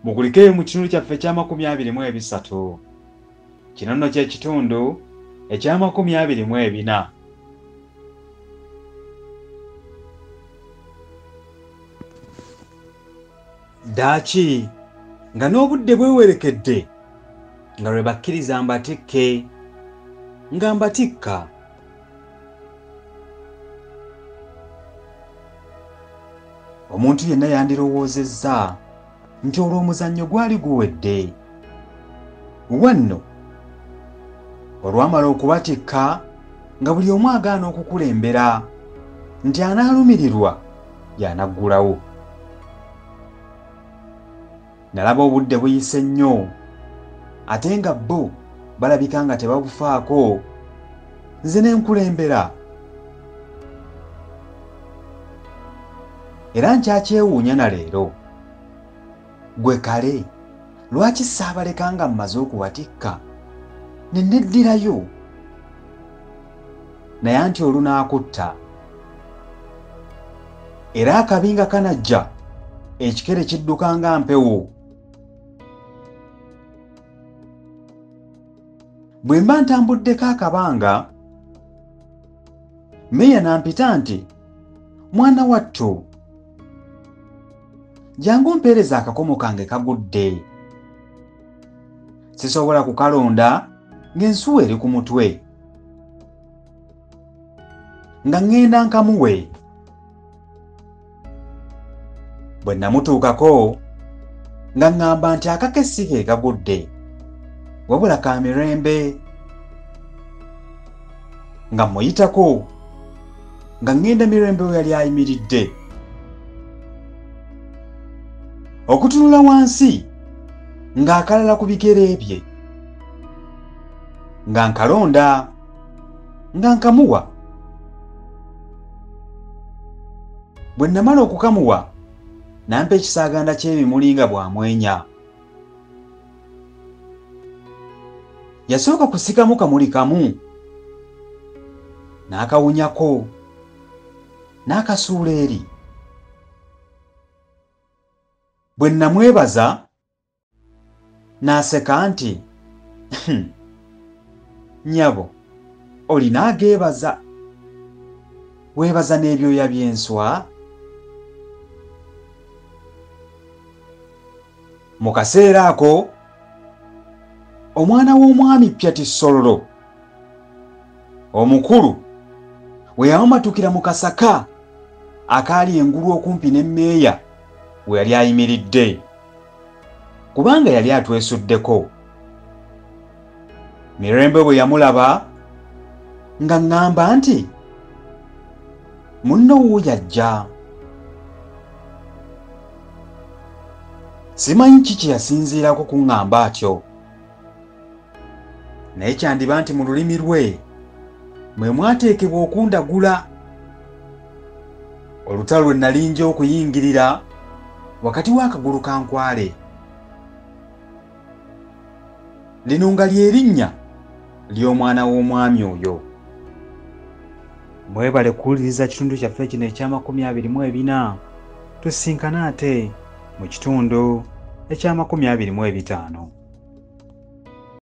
Mugulikeyo mu kitundu kyaffe ekya 23. Kino nno kye kitundu ekya 24. Ddaaki nga n'obudde bwewerekedde nga lwe bakkiriza mbatikke nga mbatikka. Omuntu yenna yandirowoozezza nti olwo omuzannyo gwali guwedde. Wanno olwamala okubatikka nga buli omu agaana okukulembera nti anaalumirirwa y'anaggulawo. Nalaba obudde buyise nnyo ate nga bo balabika nga tebabufaako, nze ne nkulembera. Era nkyakyewuunya na leero, gwe kale lwaki saabaleka nga mmaze okubatikka ne neddirayo? Naye anti olunaakutta era akabi nga kanajja ekikere kidduka nga mpewo. Bwe mba ntambuddeko akabanga, Meya nampita nti, "Mwana wattu, jangu mpeereza akakomo kange kagudde. Sisobola kukalonda ng'ensuwa eri ku mutwe. Nga ŋŋenda nkamuwe." Bwe namutuukako nga ŋŋamba nti akake si ke kagudde, wabula ka mirembe. Nga muyitako nga ŋŋenda mirembe we yali ayimiridde. Okutunula wansi ng'akalala ku bigere bye, nga nkalonda nga nkamuwa. Bwe namala okukamuwa nampa ekisaaganda ky'ebimuli nga bw'amwenya. Yasooka kusikamu kamuli kamu n'akawunyako n'akasuula eri. Bwe namwebaza n'aseka nti, "Nnyabo, olina ageebaza, weebaza n'ebyoya by'enswa?" Mu kaseera ako omwana w'omwami Pyatissololo omukulu we yawamatukira mu kasaka akaali engulu okumpi ne Meeya we yali ayimiridde, kubanga yali atwesuddeko. Mirembe bwe yamulaba nga ŋŋamba nti, "Munno wuuyo ajja." Simanyi kiki yasinziirako kuŋŋamba atyo, naye kyandiba nti mu lulimi lwe mwe mwateekebwa okundagula. Olutalo lwe nalinja okuyingirira wakati w'akagulu ka nkwale. Lino nga ly'erinnya ly'omwana w'omwami oyo. Mwebale kuwuliriza kitundu kyaffe kino ekya 24. Tusisinkana ate mu kitundu ekya 25.